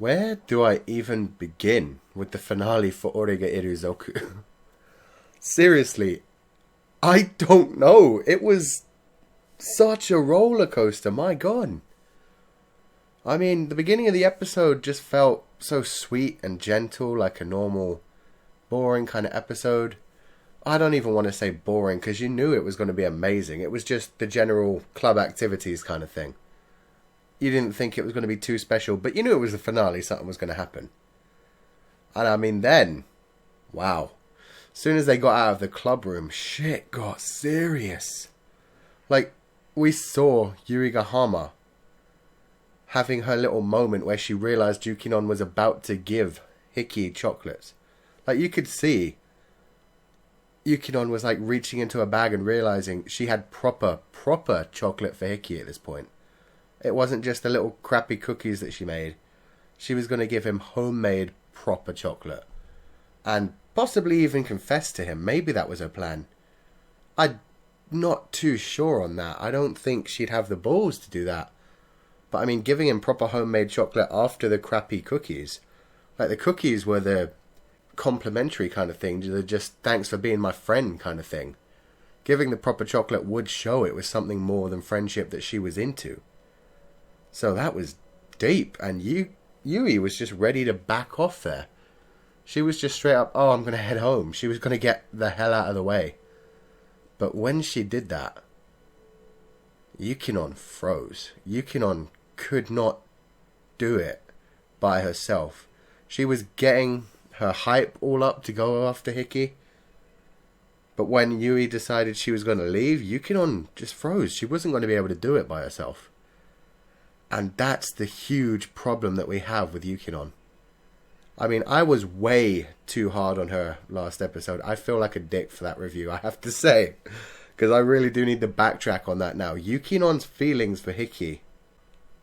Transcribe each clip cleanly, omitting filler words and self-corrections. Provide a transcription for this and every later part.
Where do I even begin with the finale for Oregairu Zoku? Seriously, I don't know. It was such a roller coaster, my god. I mean, the beginning of the episode just felt so sweet and gentle, like a normal, boring kind of episode. I don't even want to say boring, because you knew it was going to be amazing. It was just the general club activities kind of thing. You didn't think it was going to be too special, but you knew it was the finale, something was going to happen. And I mean, then, wow. As soon as they got out of the club room, shit got serious. Like, we saw Yurigahama having her little moment where she realized Yukinon was about to give Hiki chocolates. Like, you could see Yukinon was like reaching into a bag and realizing she had proper chocolate for Hiki at this point. It wasn't just the little crappy cookies that she made. She was going to give him homemade proper chocolate. And possibly even confess to him. Maybe that was her plan. I'm not too sure on that. I don't think she'd have the balls to do that. But I mean, giving him proper homemade chocolate after the crappy cookies. Like, the cookies were the complimentary kind of thing. They're just thanks for being my friend kind of thing. Giving the proper chocolate would show it was something more than friendship that she was into. So that was deep, and Yui was just ready to back off there. She was just straight up, oh, I'm going to head home. She was going to get the hell out of the way. But when she did that, Yukinon froze. Yukinon could not do it by herself. She was getting her hype all up to go after Hiki. But when Yui decided she was going to leave, Yukinon just froze. She wasn't going to be able to do it by herself. And that's the huge problem that we have with Yukinon. I mean, I was way too hard on her last episode. I feel like a dick for that review, I have to say. Because I really do need to backtrack on that now. Yukinon's feelings for Hiki,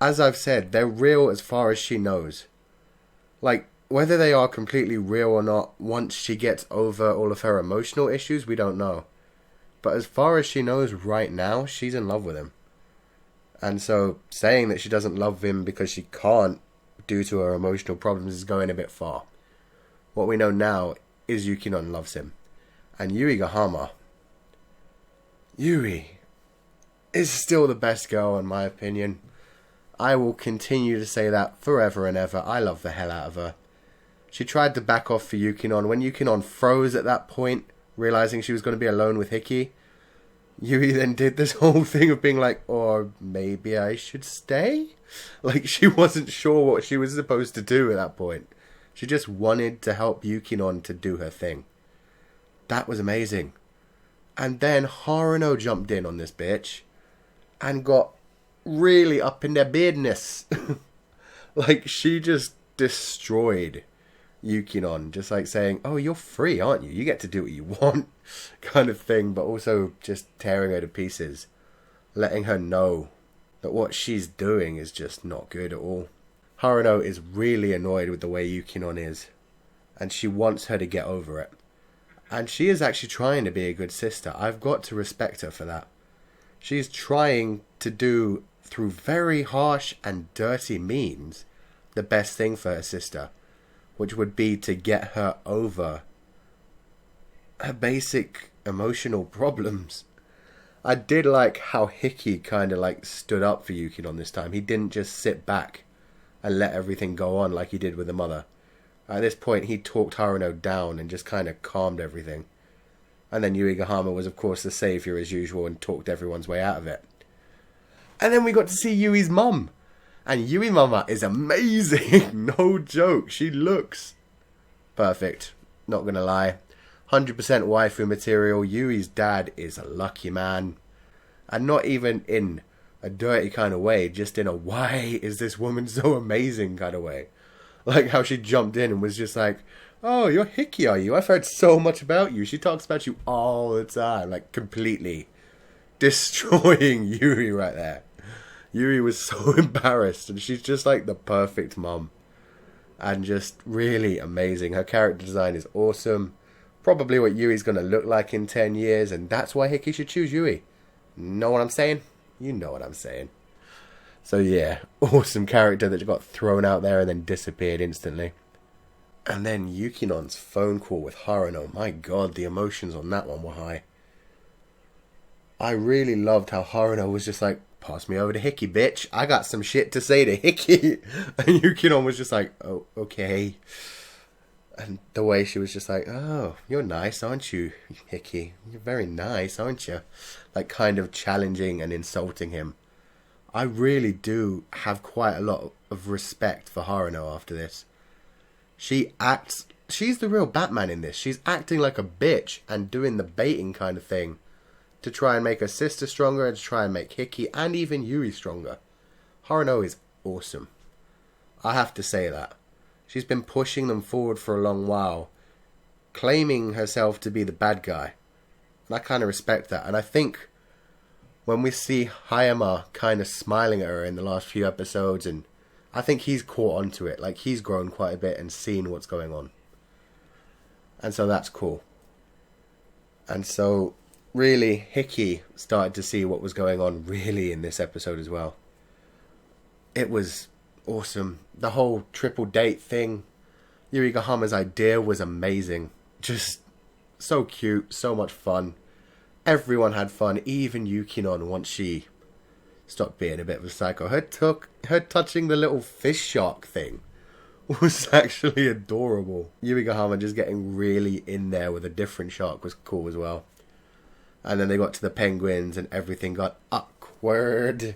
as I've said, they're real as far as she knows. Like, whether they are completely real or not, once she gets over all of her emotional issues, we don't know. But as far as she knows right now, she's in love with him. And so, saying that she doesn't love him because she can't due to her emotional problems is going a bit far. What we know now is Yukinon loves him. And Yurigahama, Yuri is still the best girl in my opinion. I will continue to say that forever and ever. I love the hell out of her. She tried to back off for Yukinon. When Yukinon froze at that point, realizing she was going to be alone with Hiki, Yui then did this whole thing of being like, or maybe I should stay? Like, she wasn't sure what she was supposed to do at that point. She just wanted to help Yukinon to do her thing. That was amazing. And then Haruno jumped in on this bitch and got really up in their beardness. Like, she just destroyed Yukinon, just like saying, oh, you're free, aren't you? You get to do what you want, kind of thing, but also just tearing her to pieces, letting her know that what she's doing is just not good at all. Haruno is really annoyed with the way Yukinon is, and she wants her to get over it. And she is actually trying to be a good sister. I've got to respect her for that. She's trying to do, through very harsh and dirty means, the best thing for her sister, which would be to get her over her basic emotional problems. I did like how Hiki kind of like stood up for Yukinon this time. He didn't just sit back and let everything go on like he did with the mother. At this point, he talked Haruno down and just kind of calmed everything. And then Yurigahama was, of course, the saviour as usual and talked everyone's way out of it. And then we got to see Yui's mum. And Yui Mama is amazing. No joke. She looks perfect. Not going to lie. 100% waifu material. Yui's dad is a lucky man. And not even in a dirty kind of way. Just in a, why is this woman so amazing kind of way. Like how she jumped in and was just like, oh, you're Hiki, are you? I've heard so much about you. She talks about you all the time. Like, completely destroying Yui right there. Yui was so embarrassed, and she's just like the perfect mum. And just really amazing. Her character design is awesome. Probably what Yui's going to look like in 10 years, and that's why Hiki should choose Yui. Know what I'm saying? You know what I'm saying. So yeah, awesome character that got thrown out there and then disappeared instantly. And then Yukinon's phone call with Haruno. My god, the emotions on that one were high. I really loved how Haruno was just like, pass me over to Hickey, bitch. I got some shit to say to Hickey. And Yukinon was just like, oh, okay. And the way she was just like, oh, you're nice, aren't you, Hickey? You're very nice, aren't you? Like, kind of challenging and insulting him. I really do have quite a lot of respect for Haruno after this. She's the real Batman in this. She's acting like a bitch and doing the baiting kind of thing to try and make her sister stronger and to try and make Hickey and even Yui stronger. Haruno is awesome. I have to say that. She's been pushing them forward for a long while, claiming herself to be the bad guy. And I kind of respect that. And I think when we see Hayama kind of smiling at her in the last few episodes, and I think he's caught onto it. Like, he's grown quite a bit and seen what's going on. And so that's cool. And so, really, Hickey started to see what was going on really in this episode as well. It was awesome. The whole triple date thing. Yuri Gahama's idea was amazing. Just so cute, so much fun. Everyone had fun, even Yukinon once she stopped being a bit of a psycho. Her touching the little fish shark thing was actually adorable. Yuri Gahama just getting really in there with a different shark was cool as well. And then they got to the penguins and everything got awkward.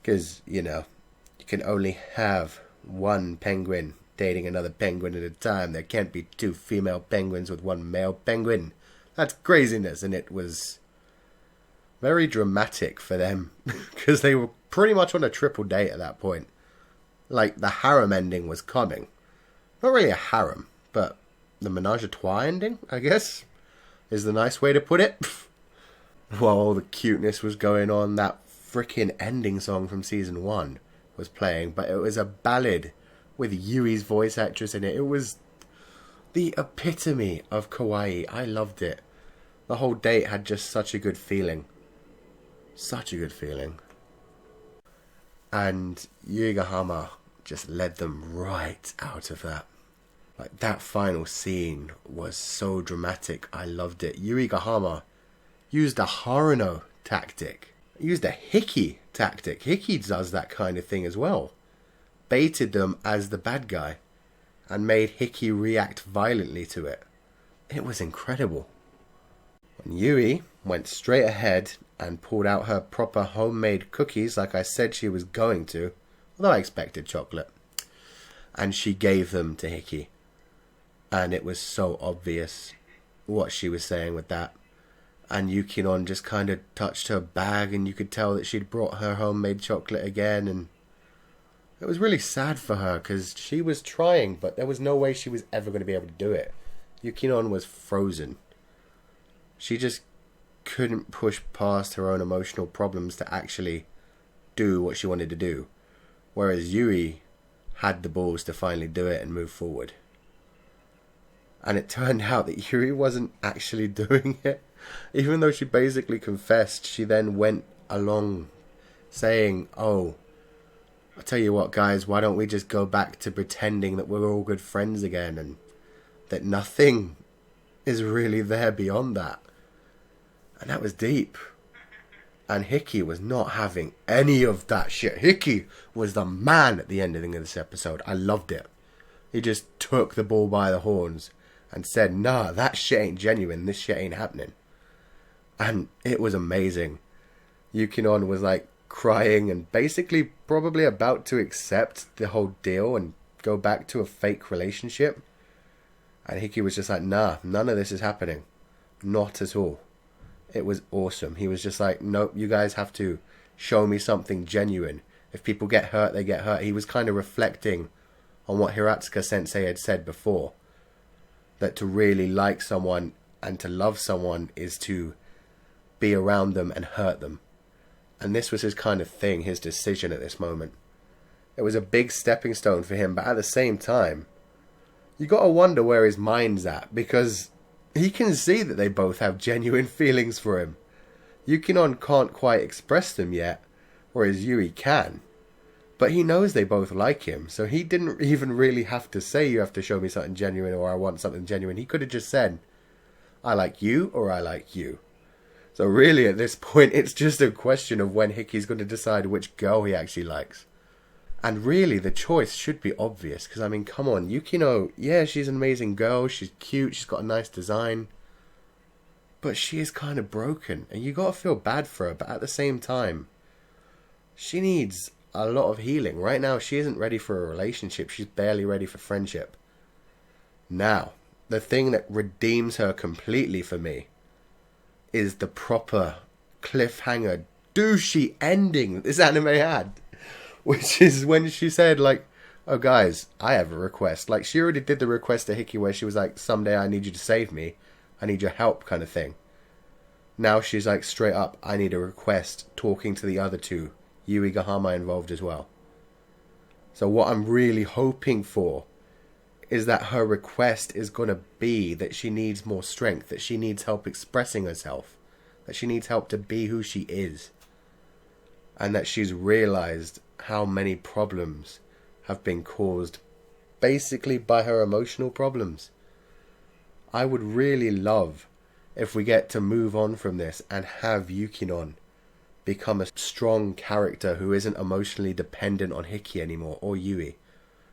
Because, you know, you can only have one penguin dating another penguin at a time. There can't be two female penguins with one male penguin. That's craziness. And it was very dramatic for them. Because they were pretty much on a triple date at that point. Like, the harem ending was coming. Not really a harem, but the menage a trois ending, I guess, is the nice way to put it. While all the cuteness was going on, that freaking ending song from season 1 was playing, but it was a ballad with Yui's voice actress in it. It was the epitome of kawaii. I loved it. The whole date had just such a good feeling. Such a good feeling. And Yui Gahama just led them right out of that. Like, that final scene was so dramatic. I loved it. Yui Gahama used a Haruno tactic. Used a Hickey tactic. Hickey does that kind of thing as well. Baited them as the bad guy and made Hickey react violently to it. It was incredible. And Yui went straight ahead and pulled out her proper homemade cookies like I said she was going to, although I expected chocolate. And she gave them to Hickey. And it was so obvious what she was saying with that. And Yukinon just kind of touched her bag and you could tell that she'd brought her homemade chocolate again. And it was really sad for her because she was trying, but there was no way she was ever going to be able to do it. Yukinon was frozen. She just couldn't push past her own emotional problems to actually do what she wanted to do. Whereas Yui had the balls to finally do it and move forward. And it turned out that Yui wasn't actually doing it. Even though she basically confessed, she then went along saying, oh, I'll tell you what, guys, why don't we just go back to pretending that we're all good friends again and that nothing is really there beyond that. And that was deep. And Hickey was not having any of that shit. Hickey was the man at the ending of this episode. I loved it. He just took the bull by the horns and said, nah, that shit ain't genuine. This shit ain't happening. And it was amazing. Yukinon was like crying and basically probably about to accept the whole deal and go back to a fake relationship. And Hickey was just like, nah, none of this is happening. Not at all. It was awesome. He was just like, nope, you guys have to show me something genuine. If people get hurt, they get hurt. He was kind of reflecting on what Hiratsuka Sensei had said before. That to really like someone and to love someone is to be around them and hurt them. And this was his kind of thing, his decision at this moment. It was a big stepping stone for him, but at the same time, you gotta wonder where his mind's at, because he can see that they both have genuine feelings for him. Yukinon can't quite express them yet, whereas Yui can. But he knows they both like him, so he didn't even really have to say you have to show me something genuine or I want something genuine. He could have just said, I like you or I like you. So really at this point it's just a question of when Hickey's going to decide which girl he actually likes. And really the choice should be obvious, because I mean, come on, Yukino, yeah, she's an amazing girl, she's cute, she's got a nice design. But she is kind of broken, and you got to feel bad for her, but at the same time, she needs a lot of healing. Right now, she isn't ready for a relationship. She's barely ready for friendship. Now, the thing that redeems her completely for me is the proper cliffhanger, douchey ending that this anime had. Which is when she said, like, oh, guys, I have a request. Like, she already did the request to Hickey where she was like, someday I need you to save me. I need your help kind of thing. Now she's like, straight up, I need a request, talking to the other two. Yui Gahama involved as well. So what I'm really hoping for is that her request is going to be that she needs more strength, that she needs help expressing herself, that she needs help to be who she is, and that she's realized how many problems have been caused basically by her emotional problems. I would really love if we get to move on from this and have Yukinon become a strong character who isn't emotionally dependent on Hickey anymore, or Yui.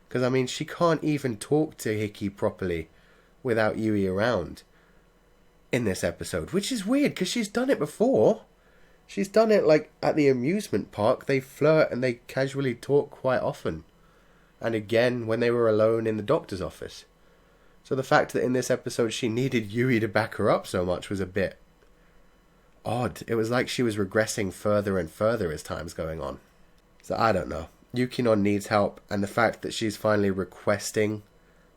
Because, I mean, she can't even talk to Hickey properly without Yui around in this episode, which is weird because she's done it before. She's done it, like, at the amusement park. They flirt and they casually talk quite often. And again, when they were alone in the doctor's office. So the fact that in this episode she needed Yui to back her up so much was a bit odd. It was like she was regressing further and further as time's going on. So I don't know. Yukinon needs help, and the fact that she's finally requesting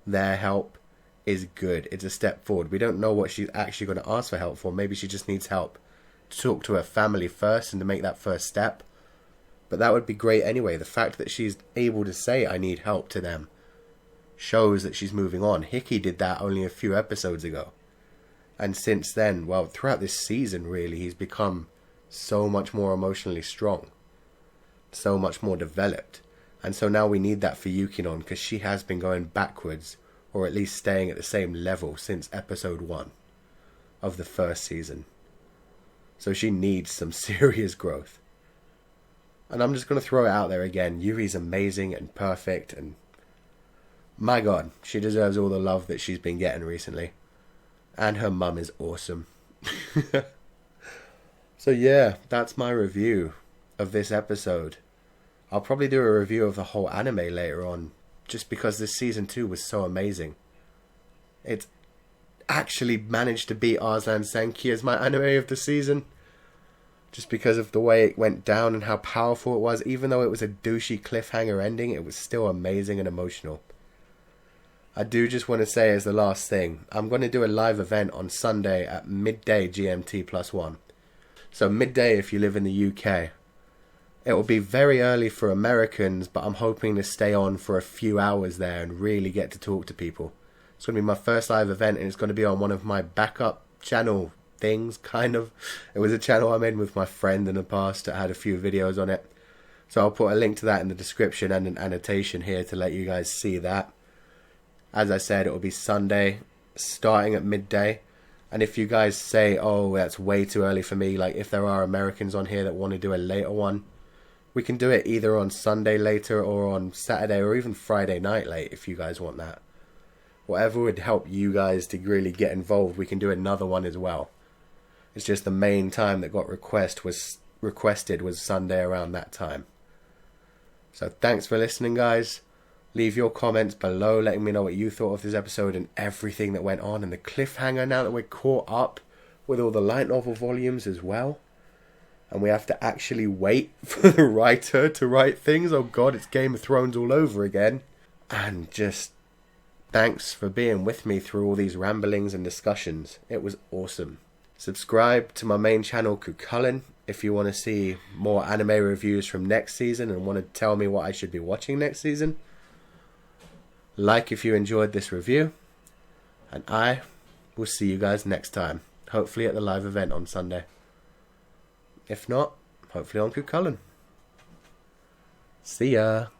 their help is good. It's a step forward. We don't know what she's actually going to ask for help for. Maybe she just needs help to talk to her family first and to make that first step. But that would be great anyway. The fact that she's able to say, I need help to them, shows that she's moving on. Hickey did that only a few episodes ago. And since then, well, throughout this season, really, he's become so much more emotionally strong. So much more developed. And so now we need that for Yukinon, because she has been going backwards, or at least staying at the same level since episode 1 of the first season. So she needs some serious growth. And I'm just going to throw it out there again. Yuri's amazing and perfect, and my God, she deserves all the love that she's been getting recently. And her mum is awesome. So yeah, that's my review of this episode. I'll probably do a review of the whole anime later on, just because this season 2 was so amazing. It's actually managed to beat Arslan Senki as my anime of the season. Just because of the way it went down and how powerful it was. Even though it was a douchey cliffhanger ending, it was still amazing and emotional. I do just want to say as the last thing, I'm going to do a live event on Sunday at midday GMT +1. So midday if you live in the UK. It will be very early for Americans, but I'm hoping to stay on for a few hours there and really get to talk to people. It's going to be my first live event, and it's going to be on one of my backup channel things, kind of. It was a channel I made with my friend in the past that had a few videos on it. So I'll put a link to that in the description and an annotation here to let you guys see that. As I said, it will be Sunday, starting at midday. And if you guys say, oh, that's way too early for me, like if there are Americans on here that want to do a later one, we can do it either on Sunday later or on Saturday or even Friday night late if you guys want that. Whatever would help you guys to really get involved, we can do another one as well. It's just the main time that got requested was Sunday around that time. So thanks for listening, guys. Leave your comments below letting me know what you thought of this episode and everything that went on, and the cliffhanger now that we're caught up with all the light novel volumes as well. And we have to actually wait for the writer to write things. Oh God, it's Game of Thrones all over again. And just thanks for being with me through all these ramblings and discussions. It was awesome. Subscribe to my main channel, Cucullin, if you want to see more anime reviews from next season and want to tell me what I should be watching next season. Like if you enjoyed this review. And I will see you guys next time. Hopefully at the live event on Sunday. If not, hopefully on Cucullin. See ya.